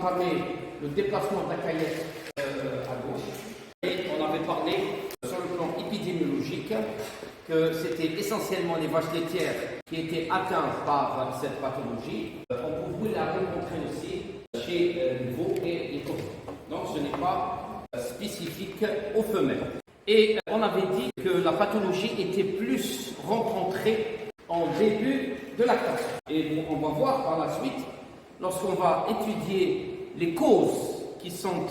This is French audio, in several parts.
entamé le déplacement de la caillette à gauche et on avait parlé sur le plan épidémiologique que c'était essentiellement les vaches laitières qui étaient atteintes par cette pathologie. On pouvait la rencontrer aussi chez les veaux et les cochons. Donc ce n'est pas spécifique aux femelles. Et on avait dit que la pathologie était plus rencontrée en début de lactation. Et on va voir par la suite, lorsqu'on va étudier les causes qui sont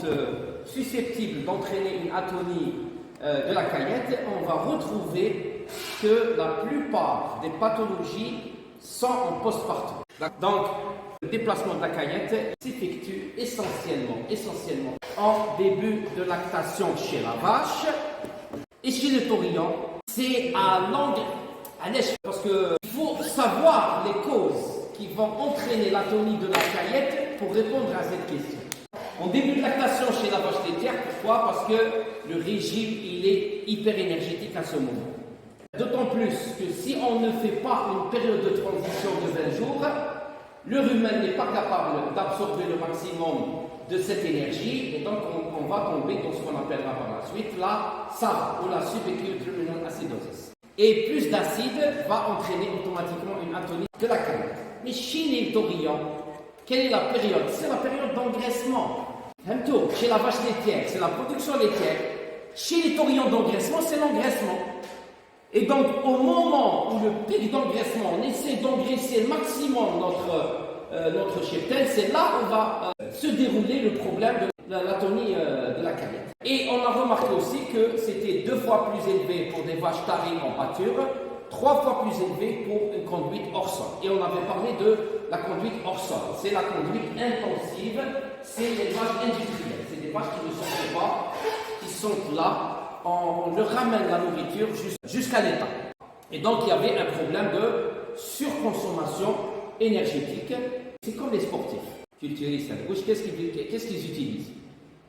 susceptibles d'entraîner une atonie de la caillette, on va retrouver que la plupart des pathologies sont en postpartum. Donc, le déplacement de la caillette s'effectue essentiellement en début de lactation chez la vache et chez le taurillon. C'est à l'échelle, parce qu'il faut savoir les causes qui vont entraîner l'atonie de la caillette pour répondre à cette question. En début de lactation chez la vache laitière, pourquoi? Parce que le régime il est hyper énergétique à ce moment. D'autant plus que si on ne fait pas une période de transition de 20 jours, le rumen n'est pas capable d'absorber le maximum de cette énergie et donc on va tomber dans ce qu'on appellera par la suite la SARA ou la subacute ruminal acidosis. Et plus d'acide va entraîner automatiquement une atonie de la caillette. Mais chez les taurillons, quelle est la période? C'est la période d'engraissement. Chez la vache laitière, c'est la production laitière. Chez les taurillons d'engraissement, c'est l'engraissement. Et donc, au moment où le pic d'engraissement, on essaie d'engraisser le maximum notre cheptel, c'est là où va se dérouler le problème de l'atonie de la caillette. Et on a remarqué aussi que c'était 2 fois plus élevé pour des vaches taries en pâture, 3 fois plus élevé pour une conduite hors sol. Et on avait parlé de la conduite hors sol. C'est la conduite intensive, c'est les vaches industrielles. C'est des vaches qui ne sortent pas, qui sont là. On leur ramène la nourriture jusqu'à l'état. Et donc, il y avait un problème de surconsommation énergétique. C'est comme les sportifs qui utilisent ça. Qu'est-ce qu'ils utilisent?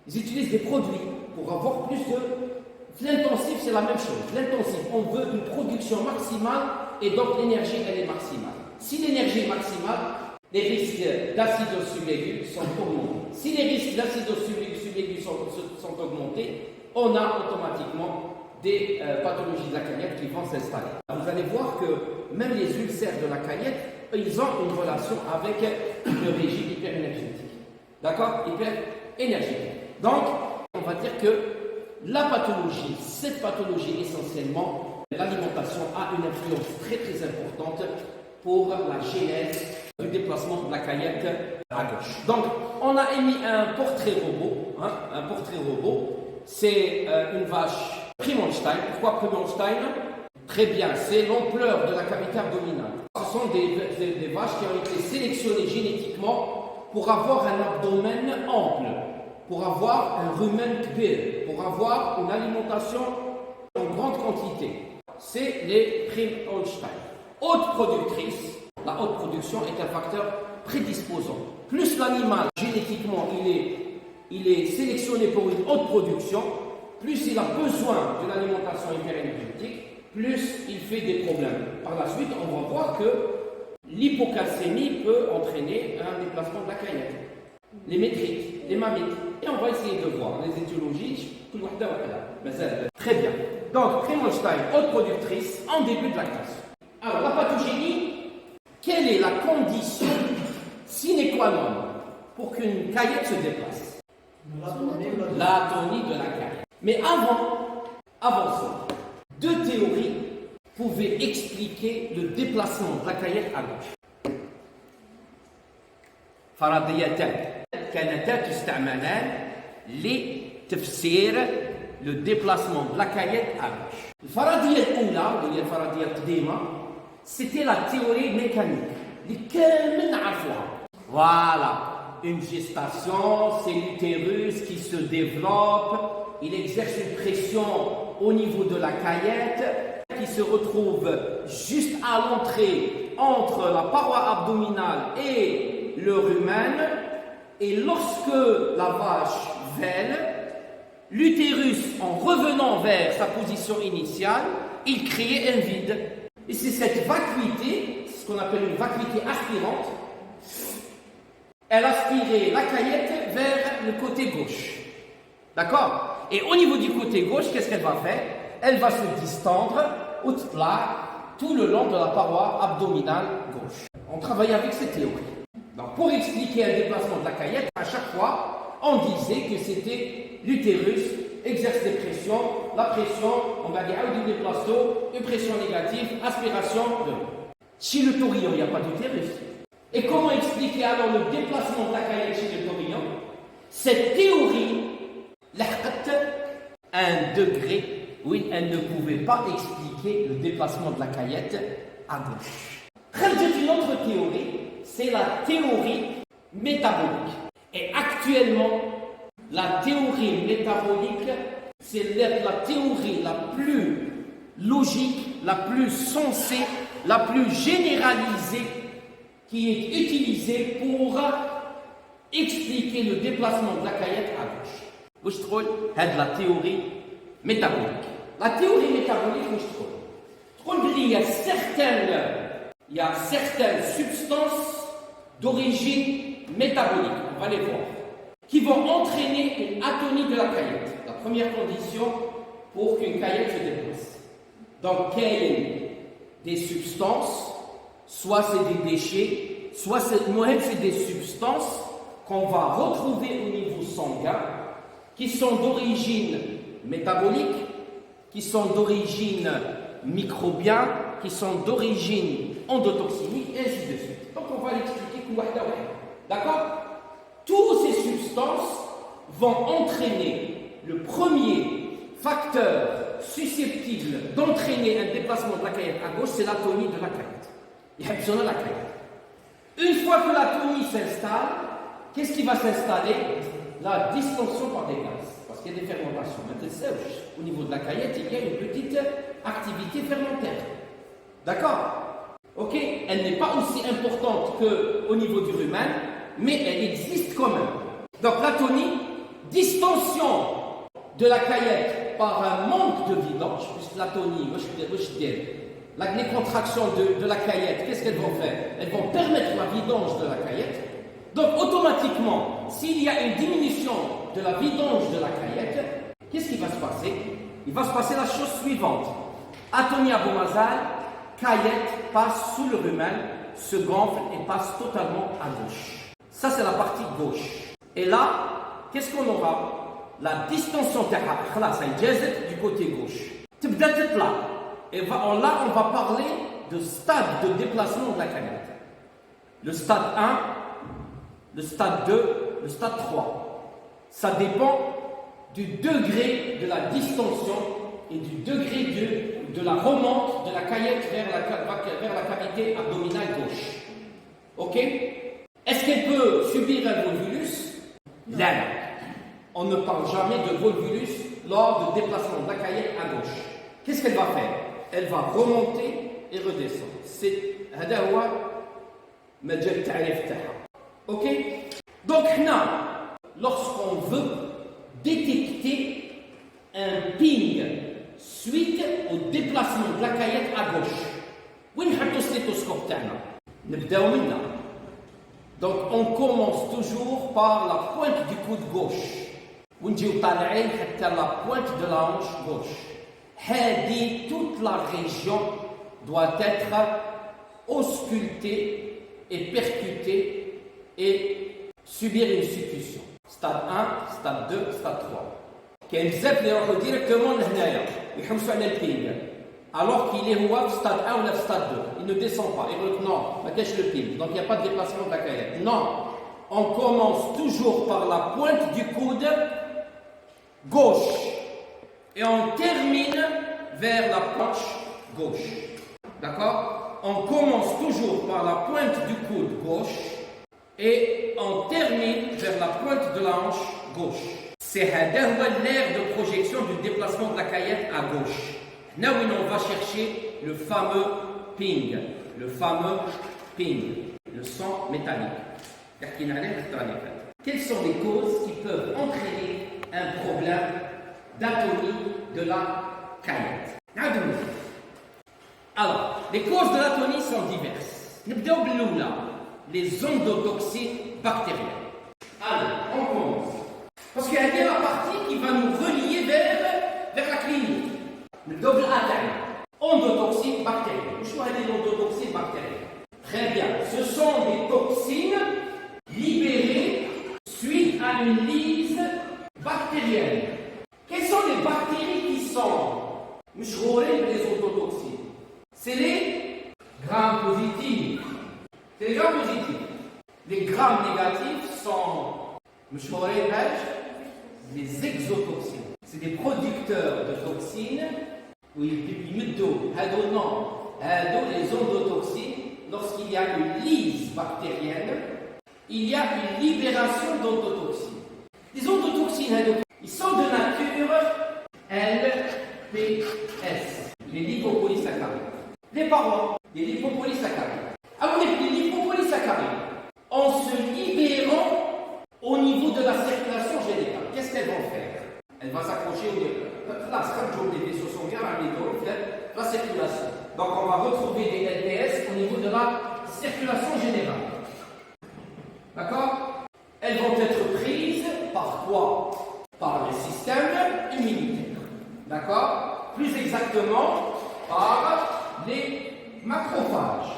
Ils utilisent des produits pour avoir plus de... L'intensif, c'est la même chose. L'intensif, on veut une production maximale et donc l'énergie, elle est maximale. Si l'énergie est maximale, les risques d'acidose subaiguë sont augmentés. Si les risques d'acidose subaiguë sont augmentés, on a automatiquement des pathologies de la caillette qui vont s'installer. Vous allez voir que même les ulcères de la caillette, ils ont une relation avec le régime hyperénergétique. D'accord? Hyperénergétique. Donc, on va dire que cette pathologie essentiellement, l'alimentation a une influence très très importante pour la genèse du déplacement de la caillette à gauche. Donc, on a émis un portrait robot. C'est une vache Primonstein. Pourquoi Primonstein? Très bien, c'est l'ampleur de la cavité abdominale. Ce sont des vaches qui ont été sélectionnées génétiquement pour avoir un abdomen ample, pour avoir un rumen kbir, pour avoir une alimentation en grande quantité. C'est les Primonstein. Haute productrice, la haute production est un facteur prédisposant. Plus l'animal, génétiquement, il est sélectionné pour une haute production, plus il a besoin de l'alimentation hyperénergétique, plus il fait des problèmes. Par la suite, on va voir que l'hypocalcémie peut entraîner un déplacement de la caillette. Les métriques, les mammites. Et on va essayer de voir les étiologies. Très bien. Donc, Primonstein, haute productrice, en début de lactation. Alors, la pathogénie, quelle est la condition sine qua non pour qu'une caillette se déplace? L'atonie de la caillette. Mais avant ça, 2 théories pouvaient expliquer le déplacement de la caillette à gauche. فرضيتان كانتا تستعملان لتفسير le déplacement de la caillette à gauche. الفرضية الأولى اللي هي الفرضية القديمة c'était la théorie mécanique اللي كامل نعرفوها. Voilà, une gestation, c'est l'utérus qui se développe, il exerce une pression au niveau de la caillette qui se retrouve juste à l'entrée entre la paroi abdominale et le rumen. Et lorsque la vache vèle, l'utérus, en revenant vers sa position initiale, il crée un vide. Et c'est cette vacuité, ce qu'on appelle une vacuité aspirante, elle aspirait la caillette vers le côté gauche. D'accord? Et au niveau du côté gauche, qu'est-ce qu'elle va faire? Elle va se distendre au plat tout le long de la paroi abdominale gauche. On travaille avec cette théorie. Donc, pour expliquer le déplacement de la caillette, à chaque fois, on disait que c'était l'utérus exerce des pressions, la pression, on va dire du déplasto, une pression négative, aspiration de l'eau. Chez le taurillon, il n'y a pas d'utérus. Et comment expliquer alors le déplacement de la caillette chez le taurillon? Cette théorie, un degré, oui, elle ne pouvait pas expliquer le déplacement de la caillette à gauche. Une autre théorie, c'est la théorie métabolique. Et actuellement, la théorie métabolique, c'est la théorie la plus logique, la plus sensée, la plus généralisée qui est utilisée pour expliquer le déplacement de la caillette à gauche. Vous trouvez la théorie métabolique. La théorie métabolique, vous trouvez il y a certaines substances d'origine métabolique, on va les voir, qui vont entraîner une atonie de la caillette. La première condition pour qu'une caillette se déplace. Donc, il y a des substances, soit c'est des déchets, soit c'est des substances qu'on va retrouver au niveau sanguin, qui sont d'origine métabolique, qui sont d'origine microbienne, qui sont d'origine endotoxinique, et ainsi de suite. Donc, on va l'expliquer. D'accord? Toutes ces substances vont entraîner le premier facteur susceptible d'entraîner un déplacement de la caillette à gauche, c'est l'atonie de la caillette. Il y a besoin de la caillette. Une fois que l'atonie s'installe, qu'est-ce qui va s'installer? La distension par des gaz, parce qu'il y a des fermentations. Maintenant, au niveau de la caillette, il y a une petite activité fermentaire. D'accord? Ok? Elle n'est pas aussi importante qu'au niveau du rumen, mais elle existe quand même. Donc l'atonie, distension de la caillette par un manque de vidange, puisque l'atonie, les contractions de la caillette, qu'est-ce qu'elles vont faire? Elles vont permettre la vidange de la caillette. Donc automatiquement, s'il y a une diminution de la vidange de la caillette, qu'est-ce qui va se passer? Il va se passer la chose suivante. Atonie abomazale, caillette passe sous le rumen, se gonfle et passe totalement à gauche. Ça, c'est la partie gauche. Et là, qu'est-ce qu'on aura? La distension du côté gauche. Et là, on va parler de stade de déplacement de la caillette. Le stade 1, le stade 2, le stade 3. Ça dépend du degré de la distension et du degré de la remonte de la caillette vers la cavité abdominale gauche. Ok? Est-ce qu'elle peut subir un volvulus? Non. On ne parle jamais de volvulus lors du déplacement de la caillette à gauche. Qu'est-ce qu'elle va faire? Elle va remonter et redescendre. C'est ok? Donc, lorsqu'on veut détecter un ping suite au déplacement de la caillette à gauche, où est le stéthoscope? Donc, on commence toujours par la pointe du coude gauche. La pointe de la hanche gauche. Toute la région doit être auscultée et percutée et subir une succion. Stade 1, stade 2, stade 3. كاين بزاف اللي يروحوا ديريكتومون لهنايا يحوسوا على البينغ alors qu'il est au stade 1 ou au stade 2. Il ne descend pas. Il dit non, ma cache le ping. Donc il n'y a pas de déplacement de la caillette. Non, on commence toujours par la pointe du coude gauche et on termine vers la planche gauche. D'accord? On commence toujours par la pointe du coude gauche et on termine vers la pointe de la hanche gauche. C'est l'aire de projection du déplacement de la caillette à gauche. Là où on va chercher le fameux ping, le sang métallique. Quelles sont les causes qui peuvent entraîner un problème d'atonie de la caillette? Alors, les causes de l'atonie sont diverses. les endotoxines bactériennes. Allez, on commence. Parce qu'il y a bien la partie qui va nous relier vers la clinique. Le double atteint. Endotoxines bactériennes. Je vois des endotoxines bactériennes. Très bien. Ce sont des toxines libérées suite à une lyse bactérienne. Quelles sont les bactéries qui sont les endotoxines? C'est les grammes positifs. C'est les grammes positifs. Les grammes négatifs sont les exotoxines. C'est des producteurs de toxines. Oui, les endotoxines, lorsqu'il y a une lyse bactérienne, il y a une libération d'endotoxines. Les endotoxines, ils sont de nature LPS, les lipopolysaccharides. Les parois, les lipopolysaccharides. Alors, les lipopolysaccharides, en se libérant au niveau de la circulation générale, qu'est-ce qu'elles vont faire? Elles vont s'accrocher des vaisseaux sanguins à la circulation. Donc, on va retrouver des LPS au niveau de la circulation générale. D'accord? Elles vont être prises par quoi? Par le système immunitaire. D'accord? Plus exactement, par les macrophages.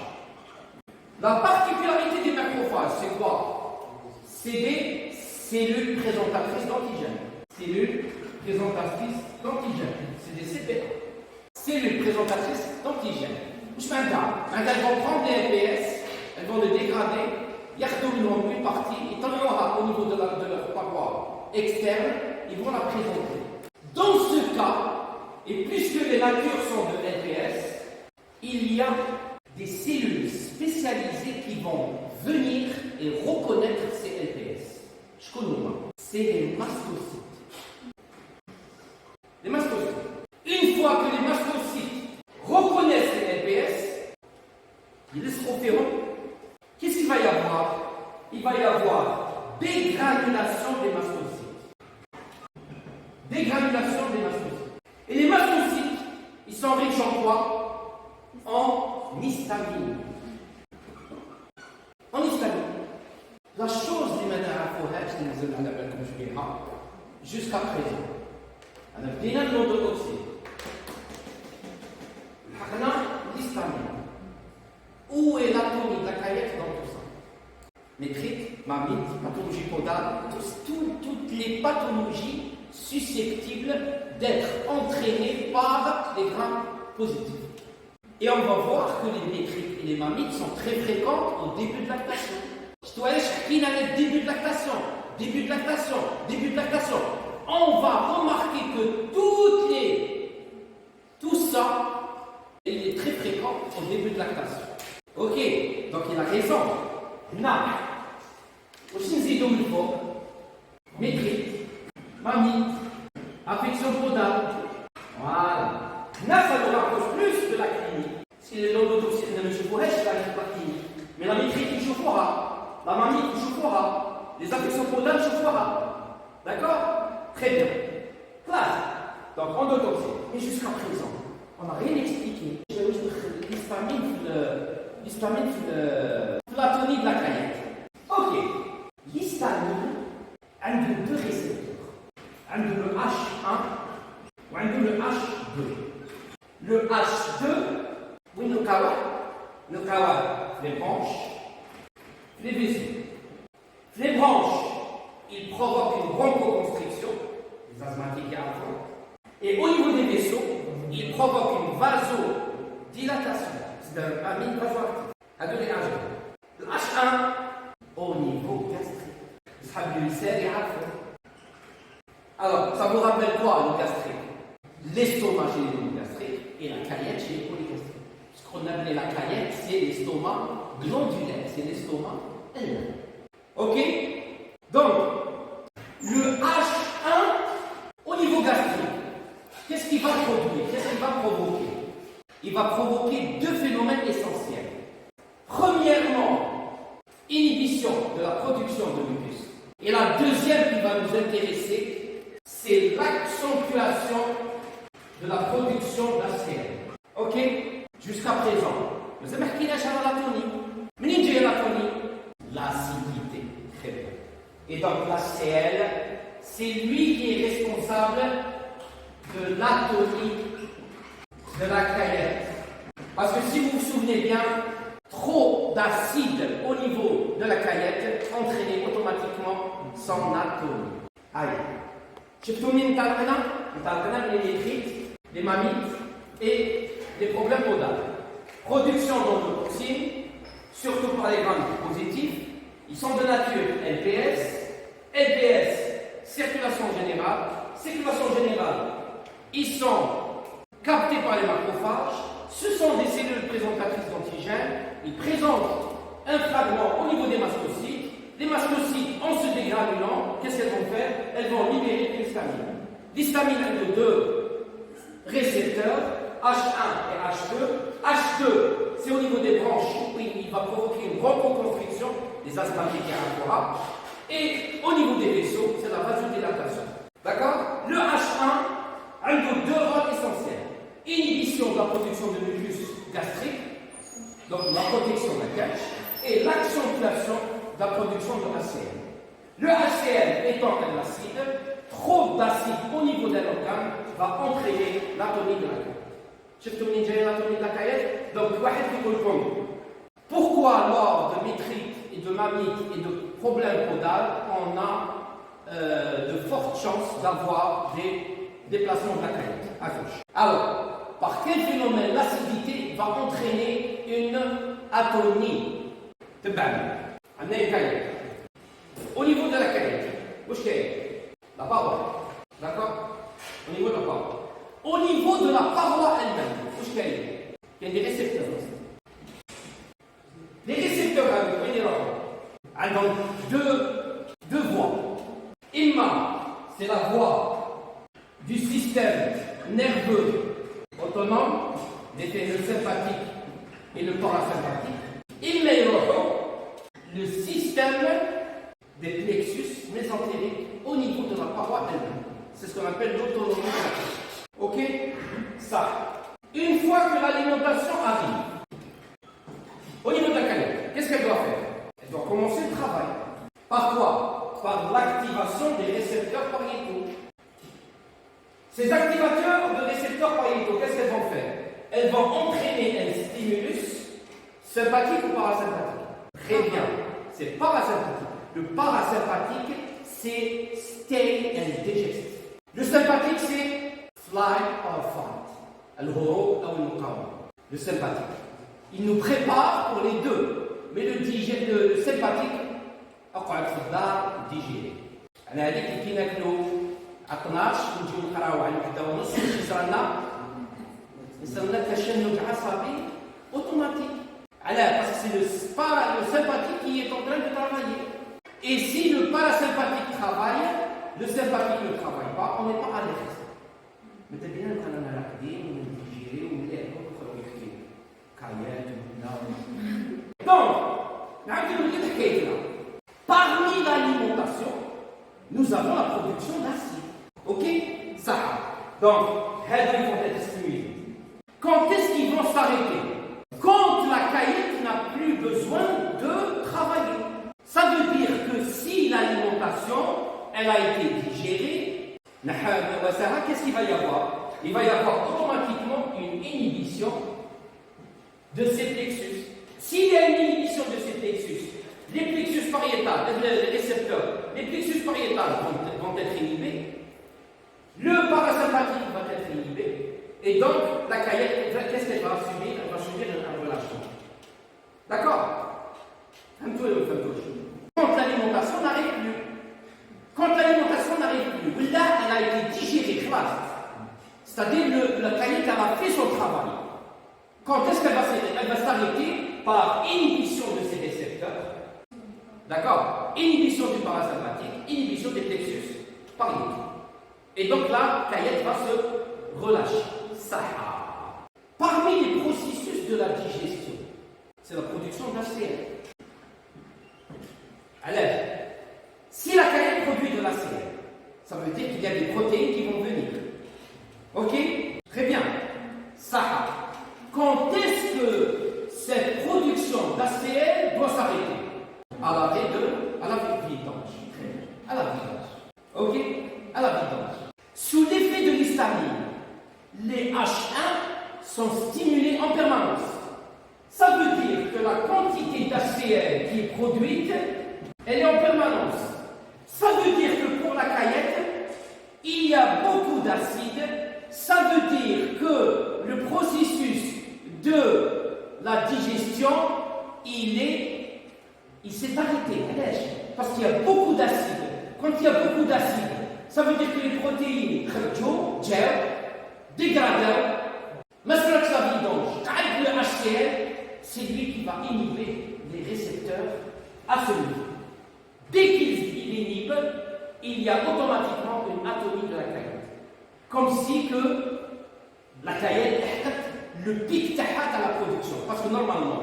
La particularité des macrophages, c'est quoi? C'est des cellules présentatrices d'antigènes. Cellules présentatrices d'antigènes. C'est des CPA. Cellules présentatrices d'antigènes. Elles vont prendre les LPS, elles vont le dégrader, ils une partie, et tant qu'il y aura au niveau de leur paroi externe, ils vont la présenter. Dans ce cas, et puisque les natures sont de LPS, il y a des cellules spécialisées qui vont venir et reconnaître ces LPS. Je connais pas. C'est les mastocytes. Les mastocytes. Une fois que les mastocytes reconnaissent les LPS, ils laisseront faire. Qu'est-ce qu'il va y avoir? Il va y avoir dégranulation des mastocytes. Dégranulation des mastocytes. Et les mastocytes, ils sont riches en quoi? En histamine. En histamine. La chose qui m'a jusqu'à présent, on a bien l'endotoxine. On a l'histamine. Où est l'atonie de la caillette dans tout ça? Métrique, mamite, pathologie podale, toutes les pathologies susceptibles d'être entraînées par les grammes positifs. Et on va voir que les métriques et les mammites sont très fréquentes au début de lactation. Je dois aller chercher début de lactation, début de lactation, début de lactation. On va remarquer que tout ça, il est très fréquent au début de lactation. Ok, donc il a raison. Na, aussi une métrique, mamite, affection podale. Voilà. Na, ça nous rapproche plus de la clinique. Si les endotoxines ne me chaufferaient, je n'arrive pas à la clinique. Mais la métrique, il chauffera. La mamite, il chauffera. Les affections podales, il chauffera. D'accord? Très bien. Classe. Donc, endotoxine. Mais jusqu'à présent, on n'a rien expliqué. L'histamine, l'atonie de la caillette. Ok. L'histamine a deux récepteurs. Un de le H1 ou un de le H2. Le H2, oui, le kawa, les branches, les vaisseaux. Les branches, ils provoquent une bronchoconstriction, les asthmatiques à fond. Et au niveau des vaisseaux, ils provoquent une vasodilatation. C'est un amine vasoactif. À deux réagents. Le H1, au niveau gastrique. Alors, ça vous rappelle quoi, le gastrique? L'estomac chez les monogastriques et la caillette chez les polygastriques. Ce qu'on appelait la caillette, c'est l'estomac glandulaire, c'est l'estomac elle-même. Ok? Donc, le H1 au niveau gastrique, qu'est-ce qu'il va produire? Qu'est-ce qu'il va provoquer? Il va provoquer deux phénomènes essentiels. Premièrement, inhibition de la production de mucus. Et la deuxième qui va nous intéresser, c'est l'accentuation de la production d'ACL. Ok? Jusqu'à présent, nous avons marqué l'atonie. منين جاي l'atonie? Et donc l'HCl, c'est lui qui est responsable de l'atonie de la caillette. Parce que si vous vous souvenez bien, trop d'acide au niveau de la caillette entraînait automatiquement son atonie. Allez. شفتوا منين نتعلمنا les nitrites, les mammites et les problèmes podales. Production d'endotoxines, surtout par les grammes positifs, ils sont de nature LPS. LPS, circulation générale, ils sont captés par les macrophages. Ce sont des cellules présentatrices d'antigènes. Ils présentent un fragment au niveau des mastocytes. Les mastocytes, en se dégranulant, qu'est-ce qu'elles vont faire? Elles vont libérer de l'histamine. L'histamine a deux récepteurs, H1 et H2. H2, c'est au niveau des branches où il va provoquer une reconstruction des asthmatiques et infora. Et au niveau des vaisseaux, c'est la vasodilatation. D'accord? Le H1 a deux rôles essentiels. Inhibition de la production de mucus gastrique, donc la protection de la cache, et l'accentuation de la production de HCl. Le HCl étant un acide, trop d'acide au niveau d'un organe va entraîner l'atonie de la caillette. شفتوا منين جايه l'atonie de la caillette? Donc, واحد يقول لكم pourquoi lors de métrites et de mammites et de problèmes podales, on a de fortes chances d'avoir des déplacements de la caillette à gauche. Alors, par quel phénomène l'acidité va entraîner une atonie? Au niveau de la caillette, la paroi, d'accord? Au niveau de la paroi. Au niveau de la paroi elle-même, il y a des récepteurs. Les récepteurs, ils ont deux voies. C'est la voie du système nerveux autonome, le sympathique et le parasympathique. Le système des plexus mésentériques au niveau de la paroi elle-même. C'est ce qu'on appelle l'autonomie. Ok? Ça. Une fois que l'alimentation arrive, au niveau de la caillette, qu'est-ce qu'elle doit faire? Elle doit commencer le travail. Par quoi? Par l'activation des récepteurs pariétaux. Ces activateurs de récepteurs pariétaux, qu'est-ce qu'elles vont faire? Elles vont entraîner un stimulus sympathique ou parasympathique? Très bien, c'est parasympathique. Le parasympathique, c'est stay and digest. Le sympathique, c'est fly or fight. Le sympathique. Il nous prépare pour les deux. Mais le sympathique, أقعد في الدار ديجيري. أنا هذيك كي ناكلو 12 ونجيو نقراو على 1:30 يصيرنا تشنج عصبي automatique. Parce que c'est le sympathique qui est en train de travailler. Et si le parasympathique travaille, le sympathique ne travaille pas, on n'est pas à l'aise. Mais t'as bien quand on a la clé, on est digéré, on est à donc, parmi l'alimentation, nous avons la production d'acide. Ok? Ça. Donc, ils vont être stimulés. Quand est-ce qu'ils vont s'arrêter? Quand la caillette n'a plus besoin de travailler. Ça veut dire que si l'alimentation, elle a été digérée, qu'est-ce qu'il va y avoir? Il va y avoir automatiquement une inhibition de ces plexus. S'il y a une inhibition de ces plexus, les plexus pariétales, les récepteurs, les plexus pariétales vont être inhibés, le parasympathique va être inhibé, et donc la caillette, qu'est-ce qu'elle va subir? Elle va subir un relâchement. D'accord? Quand l'alimentation n'arrive plus. Quand l'alimentation n'arrive plus, là, elle a été digérée, c'est-à-dire la caillette, elle a fait son travail. Quand est-ce qu'elle va s'arrêter? Elle va s'arrêter par inhibition de ces récepteurs. D'accord? Inhibition du parasympathique, inhibition des plexus pariétaux. Et donc là, la caillette va se relâcher. Ça. Parmi les processus de la digestion, c'est la production d'HCl. Alors, si la caillette produit de l'HCl, ça veut dire qu'il y a des protéines qui vont venir. Ok? Très bien. Ça. Quand est-ce que cette production d'HCl doit s'arrêter? À la vidange. Très bien. sont stimulés en permanence. Ça veut dire que la quantité d'HCl qui est produite, elle est en permanence. Ça veut dire que pour la caillette, il y a beaucoup d'acide. Ça veut dire que le processus de la digestion, il s'est arrêté. Parce qu'il y a beaucoup d'acide. Quand il y a beaucoup d'acide, ça veut dire que les protéines dégradent. مثلا la vidange, le HCl, c'est lui qui va inhiber les récepteurs à ce niveau. Dès qu'il inhibe, il y a automatiquement une atomie de la caillette. Comme si que la caillette, le pic à la production. Parce que normalement,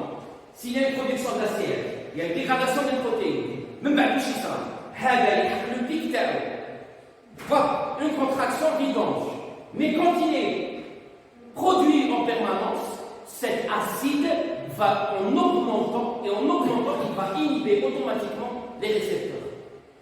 s'il y a une production d'HCl, il y a une dégradation des protéines. Même pas le pic une contraction vidange. Mais quand il est produit en permanence, cet acide va en augmentant, il va inhiber automatiquement les récepteurs.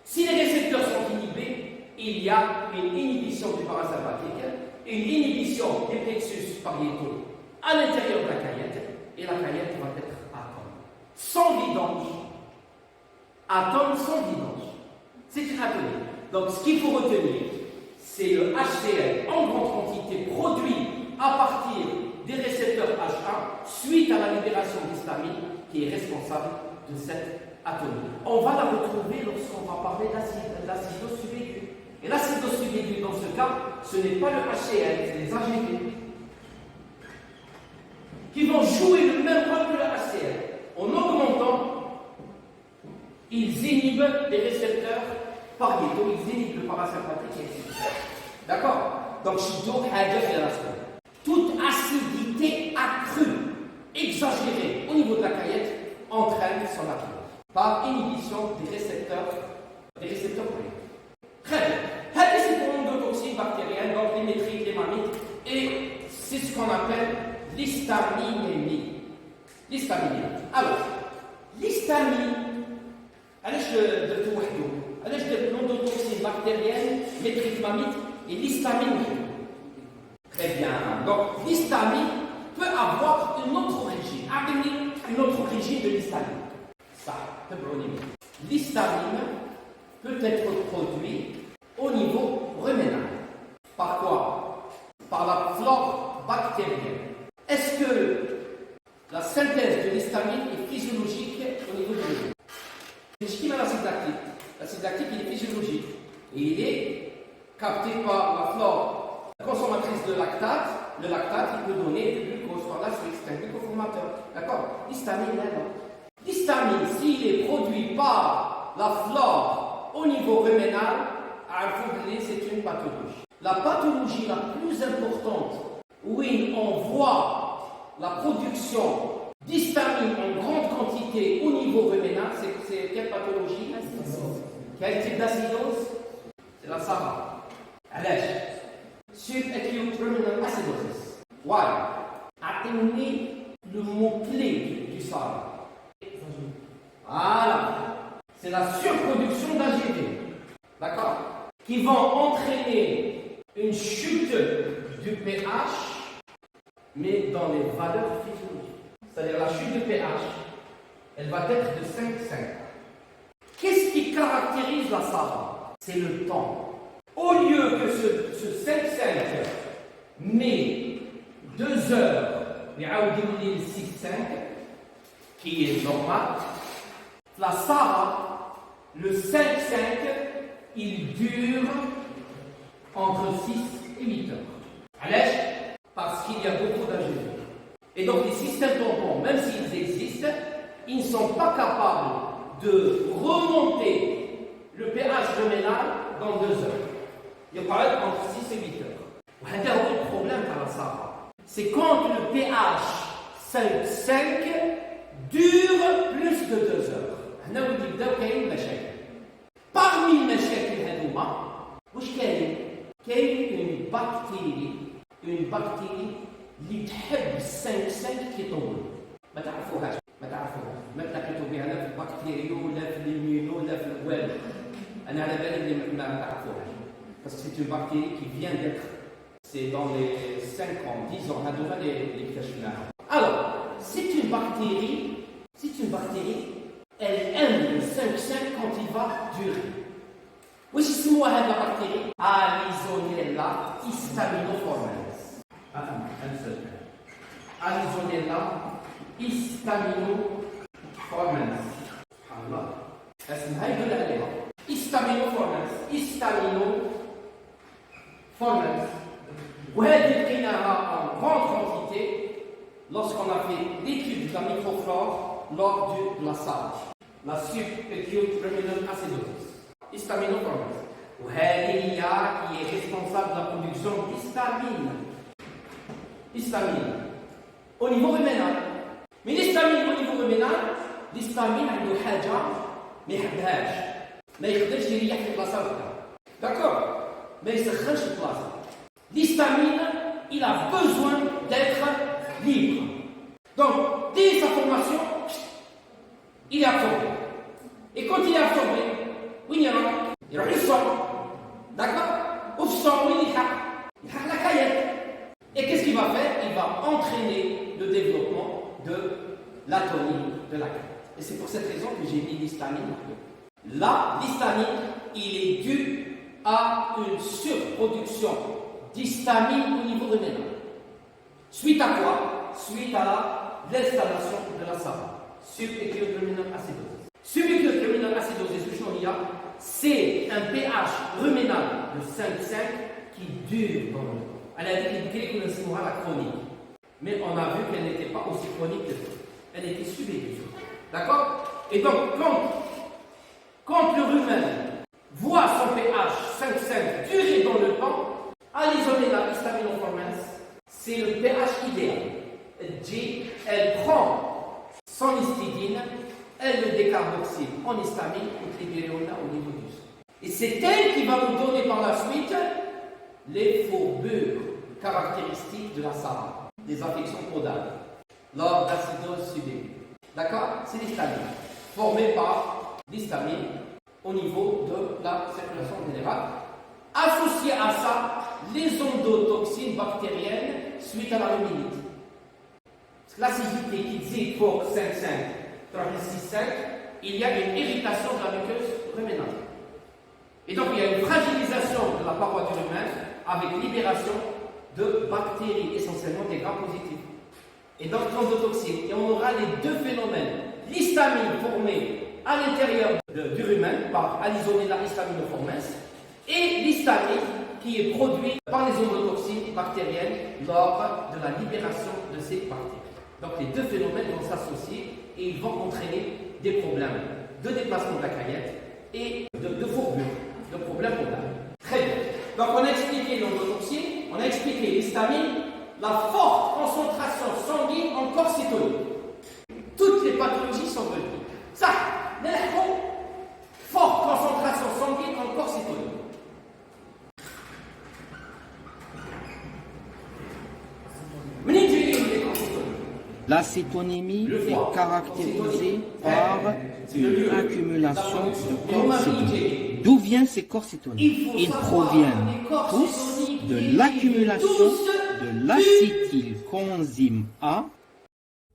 Si les récepteurs sont inhibés, il y a une inhibition du parasympathique, une inhibition des plexus pariétaux à l'intérieur de la caillette, et la caillette va être atome. Sans vidange. Atome sans vidange. C'est une atomie. Donc ce qu'il faut retenir, c'est le HCl en grande quantité produit à partir des récepteurs H1 suite à la libération d'histamine qui est responsable de cette atomie. On va la retrouver lorsqu'on va parler d'acidosubédule. Et l'acidosubédule, dans ce cas, ce n'est pas le HCl, c'est les AGV qui vont jouer le même rôle que le HCl. En augmentant, ils inhibent les récepteurs pariétaux, ils inhibent le parasympathique et ainsi de suite. D'accord? Donc, toute acidité accrue, exagérée au niveau de la caillette, entraîne son atomie par inhibition des récepteurs pariétaux. Très bien. C'est pour l'endotoxine bactérienne, donc les métriques, les mammites, et c'est ce qu'on appelle l'histaminémie. Alors, l'histamine, l'endotoxine bactérienne, métrique, mammite, et l'histamine. Très bien. Donc, l'histamine peut avoir une autre origine de l'histamine. Ça, c'est le l'histamine peut être produit au niveau ruménal. Par quoi? Par la flore bactérienne. Est-ce que la synthèse de l'histamine est physiologique au niveau du rumen? C'est l'acide lactique. L'acide lactique, il est physiologique. Et il est capté par la flore consommatrice de lactate. Le lactate, il peut donner du glucose par la suite. C'est un glucoformateur. D'accord? L'histamine, là. L'histamine, s'il est produit par la flore au niveau ruménal, c'est une pathologie. La pathologie la plus importante où on voit la production d'histamine en grande quantité au niveau ruménal, c'est quelle pathologie? Quel type d'acidose? C'est la SARA. Allez, subacute ruminal acidosis. Why? Atteignez le mot-clé du SARA. Voilà. C'est la surproduction d'AGV. D'accord? Qui vont entraîner une chute du pH, mais dans les valeurs physiologiques. C'est-à-dire la chute du pH, elle va être de 5,5. Qu'est-ce qui caractérise la SARA? C'est le temps. Au lieu que ce 5,5 met 2 heures, le 6,5, qui est normal, la SARA, le 5,5, il dure entre 6 et 8 heures. Allez, parce qu'il y a beaucoup d'AGV. Et donc les systèmes tampons, même s'ils existent, ils ne sont pas capables de remonter le pH ruménal dans 2 heures. Il y a par exemple entre 6 et 8 heures. Il y a un autre problème par la SARA. C'est quand le pH 5,5 dure plus de 2 heures. Parmi les مشاكل هذوما واش كاين une bactérie اللي تحب السنك كيطول ما تعرفوهاش ما تلاقيتو بها لا في البكتيريو ولا في الميونو ولا في والو انا على بالي اللي ما تعرفوهاش parce que c'est une bactérie qui vient d'être C'est dans les 5 ans, 10 ans, on a déjà les flèches finales. Alors, c'est une bactérie, elle aime le 5,5 quand il va durer. Oui, c'est moi la bactérie Alizonella histaminoformans. Un seul. Alizonella histaminoformans. Allah. اسمها يدل عليها. histaminoformans. وهذه لقيناها en grande quantité lorsqu'on a fait l'étude de la microflore lors du glaçage. La subacute ruminal acidosis. Histaminoformans. وهذه هي qui est responsable de la production d'histamine. Histamine. Au niveau ruménal. Mais l'histamine au niveau ruménal, l'histamine عنده حاجة ما يحبهاش. ما يقدرش يريح في البلاصة وحدها. D'accord? ما يسخنش البلاصة. L'histamine, il a besoin d'être libre. Donc, dès sa formation, il est absorbé. Et quand il est absorbé, oui, il y a le sang. D'accord? Au sang, oui, il y a la caillette. Et qu'est-ce qu'il va faire? Il va entraîner le développement de l'atonie de la caillette. Et c'est pour cette raison que j'ai mis l'histamine. Là, l'histamine, il est dû à une surproduction d'histamine au niveau ruménal. Suite à quoi? Suite à l'installation de la savane. Subacute ruminal acidosis. Subacute ruminal acidosis, c'est un pH ruménal de 5,5 qui dure dans le temps. Elle a dit que c'est la chronique. Mais on a vu qu'elle n'était pas aussi chronique que ça. Elle était subacute. D'accord? Et donc, quand le rumen voit son pH 5,5 durer dans le temps, Alizonella histaminoformans, c'est le pH idéal. Elle prend son histidine, elle le décarboxyle en histamine pour libérer au niveau du sang. Et c'est elle qui va nous donner par la suite les fourbures caractéristiques de la savane, des affections caudales, lors d'acidose subacute. D'accord? C'est l'histamine, formée par l'histamine au niveau de la circulation générale. Associé à ça, les endotoxines bactériennes suite à la ruminite. L'acidité qui dit pour 5,5, 36,5, il y a une irritation de la muqueuse ruménale. Et donc il y a une fragilisation de la paroi du rumen avec libération de bactéries, essentiellement des gras positifs. Et donc endotoxines. Et on aura les deux phénomènes. L'histamine formée à l'intérieur du rumen par Alizonella histaminoformans et l'histamine qui est produite par les endotoxines bactériennes lors de la libération de ces bactéries. Donc les deux phénomènes vont s'associer et ils vont entraîner des problèmes de déplacement de la caillette et de fourbure, de problèmes caudales. Très bien. Donc on a expliqué l'endotoxine, on a expliqué l'histamine, la forte concentration sanguine en corps cétonique. Toutes les pathologies sont venues. Ça, forte concentration sanguine en corps cétonique. L'acétonémie est caractérisée par une accumulation de corps cétoniques. D'où viennent ces corps cétoniques? Ils proviennent tous de l'accumulation de l'acétylcoenzyme A.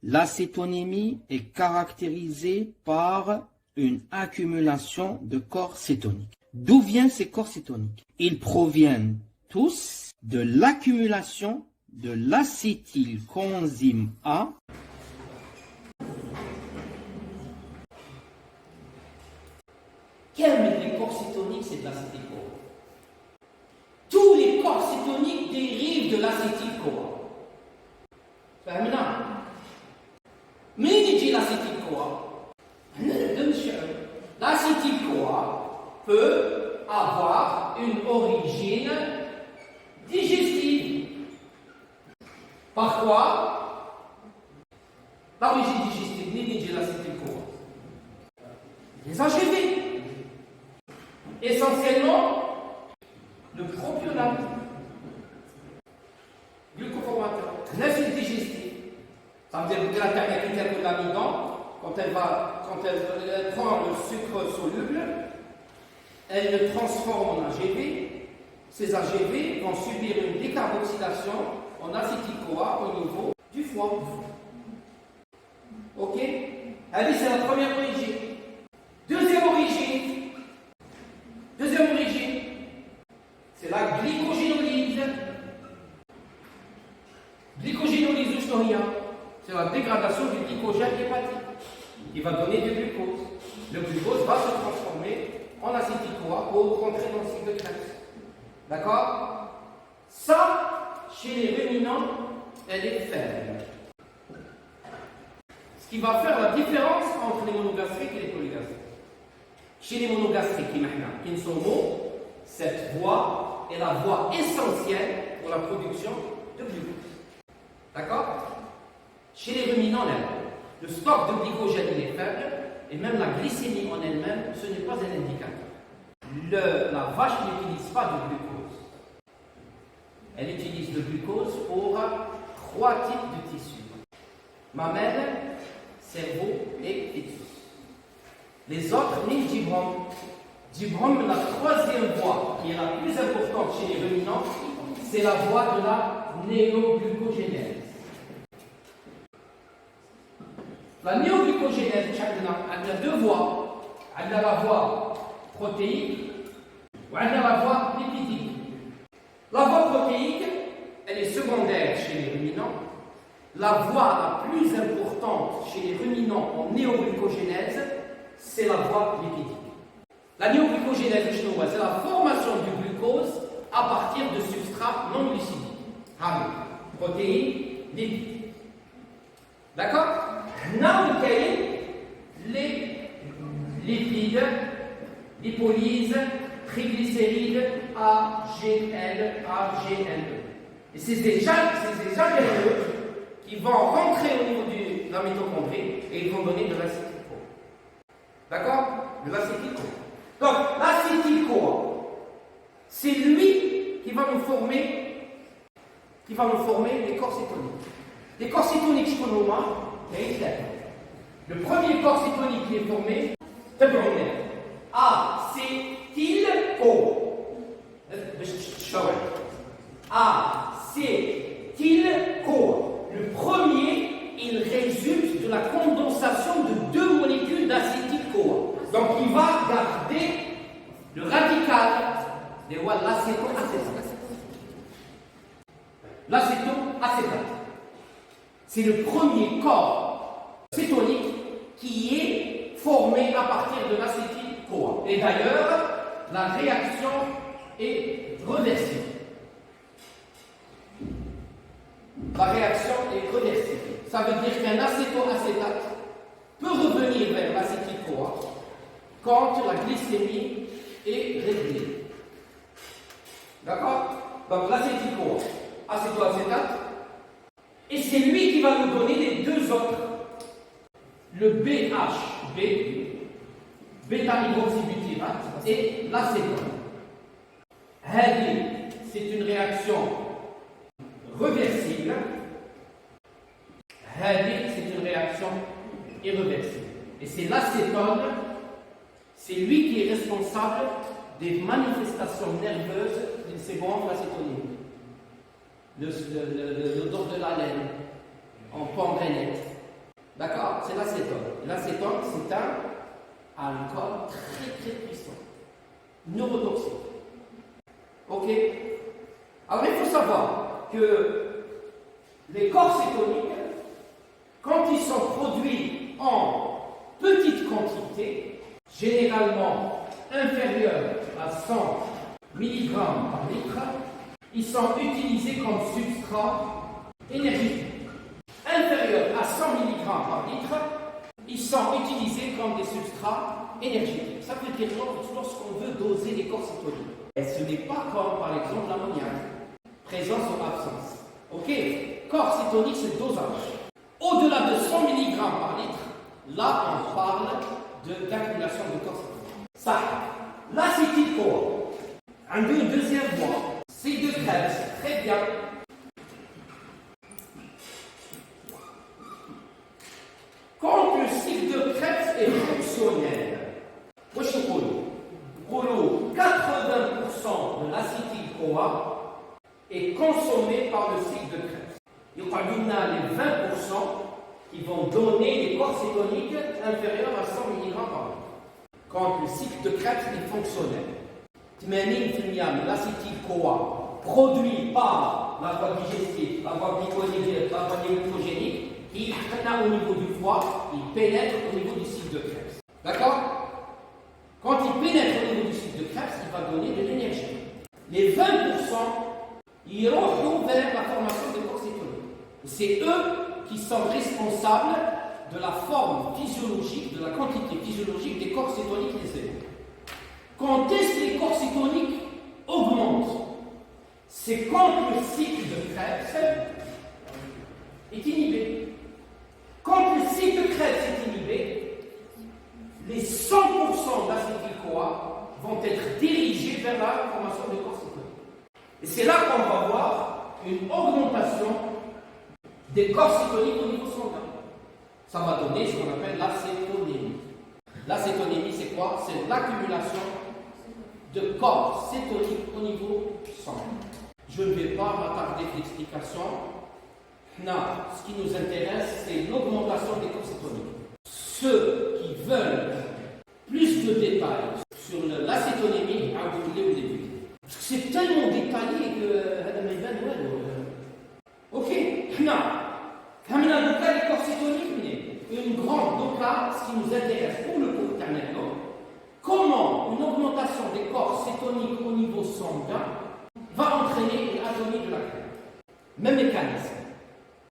L'acétonémie est caractérisée par une accumulation de corps cétoniques. D'où viennent ces corps cétoniques? Ils proviennent tous de l'accumulation de l'acétylcoenzyme A. Quels les corps cétoniques, c'est de l'acétyl-CoA. Tous les corps cétoniques dérivent de l'acétyl-CoA. فهمنا؟ منين يجي l'acétyl-CoA؟ L'acétyl-CoA peut avoir une origine digestive. Par quoi? L'origine digestive, ni l'acétyl-CoA. Les AGV. Essentiellement, le propionate, glucoformateur, l'acide digestif. Ça veut dire que la perméabilité de l'amidon, quand elle prend le sucre soluble, elle le transforme en AGV. ces AGV vont subir une décarboxylation en acétyl-CoA au niveau du foie. Ok? Allez, c'est la première origine. Deuxième origine, c'est la glycogénolyse. Glycogénolyse ushnoria, c'est la dégradation du glycogène hépatique. Il va donner du glucose. Le glucose va se transformer en acétyl-CoA pour rentrer dans le cycle de Krebs. D'accord? Ça, chez les ruminants, elle est faible. Ce qui va faire la différence entre les monogastriques et les polygastriques. Chez les monogastriques, qui sont mots, cette voie est la voie essentielle pour la production de glucose. D'accord? Chez les ruminants, le stock de glycogène est faible et même la glycémie en elle-même, ce n'est pas un indicateur. La vache n'utilise pas de glucose. Elle utilise le glucose pour 3 types de tissus. Mamelle, cerveau et fœtus. Les autres, ni Dibrom. Dibrom, la troisième voie qui est la plus importante chez les ruminants, c'est la voie de la néoglucogénèse. La néoglucogénèse, elle a 2 voies. Elle a la voie protéique ou elle a la voie lipidique. La voie protéique, elle est secondaire chez les ruminants. La voie la plus importante chez les ruminants en néoglucogénèse, c'est la voie lipidique. La néoglucogénèse, c'est la formation du glucose à partir de substrats non glucidiques. Protéines, lipides. D'accord? Now, les lipides, lipolyse, triglycérides, AGL, AGNE. Et c'est des AGNE qui vont rentrer au niveau de la mitochondrie et ils vont donner de l'acétyl-CoA. D'accord? De l'acétyl-CoA. Donc, l'acétyl-CoA, c'est lui qui va nous former les corps cétoniques. Les corps cétoniques, je connais moins, le premier corps cétonique qui est formé, c'est le acétyl-CoA. Le premier, il résulte de la condensation de 2 molécules d'acétyl-CoA. Donc il va garder le radical de l'acétoacétate. L'acétoacétate. C'est le premier corps cétonique qui est formé à partir de l'acétyl-CoA. Et d'ailleurs, la réaction est reversible. La réaction est reversible. Ça veut dire qu'un acétoacétate peut revenir vers l'acétyl-CoA quand la glycémie est réglée. D'accord? Donc l'acétyl-CoA, acétoacétate, et c'est lui qui va nous donner les 2 autres. Le BHB, bêta-hydroxybutyrate, et l'acétone. C'est une réaction reversible. C'est une réaction irréversible. Et c'est l'acétone, c'est lui qui est responsable des manifestations nerveuses d'une seconde acétonine. L'odeur de la laine en pendrenette. D'accord? C'est l'acétone. L'acétone, c'est un alcool très très puissant, neurotoxique. Ok? Alors il faut savoir que les corps cétoniques, quand ils sont produits en petite quantité, généralement inférieure à 100 mg par litre, ils sont utilisés comme substrat énergétique. Inférieur à 100 mg par litre, ils sont utilisés comme des substrats énergétiques. Ça veut dire lorsqu'on veut doser les corps cétoniques. Et ce n'est pas comme par exemple l'ammoniac, présence ou absence. Ok? Corps cétonique, c'est dosage. Au-delà de 100 mg par litre, là on parle d'accumulation de corps cétonique. Ça, l'acétyl-CoA, une deuxième voie, c'est de Krebs, très bien. Quand le cycle de Krebs est fonctionnel, 80% de l'acétyl-CoA CoA est consommé par le cycle de Krebs. Il y a les 20% qui vont donner des corps cétoniques inférieurs à 100 mg par an. Quand le cycle de Krebs est fonctionnel, 80% de l'acétyl-CoA produit par la voie digestive, la voie glycolytique, la voie glycogénique, qui au niveau du foie, il pénètre au niveau du cycle de Krebs. D'accord? Quand il pénètre au niveau du cycle de Krebs, il va donner de l'énergie. Les 20%, ils iront vers la formation des corps cétoniques. C'est eux qui sont responsables de la forme physiologique, de la quantité physiologique des corps cétoniques des cellules. Quand est-ce que les corps cétoniques augmentent? C'est quand le cycle de Krebs est inhibé. Quand le cycle de Krebs est inhibé, les 100% d'acétyl-CoA vont être dirigés vers la formation des corps cétoniques. Et c'est là qu'on va voir une augmentation des corps cétoniques au niveau sanguin. Ça va donner ce qu'on appelle l'acétonémie. L'acétonémie, c'est quoi? C'est l'accumulation de corps cétoniques au niveau sanguin. Je ne vais pas m'attarder sur l'explication. Non, ce qui nous intéresse, c'est l'augmentation des corps cétoniques. Ceux qui veulent plus de détails sur l'acétonémie, à vous au début. Parce que c'est tellement détaillé que. Ok, non. Les corps cétoniques, une grande. Donc là, ce qui nous intéresse pour le cours terminal, comment une augmentation des corps cétoniques au niveau sanguin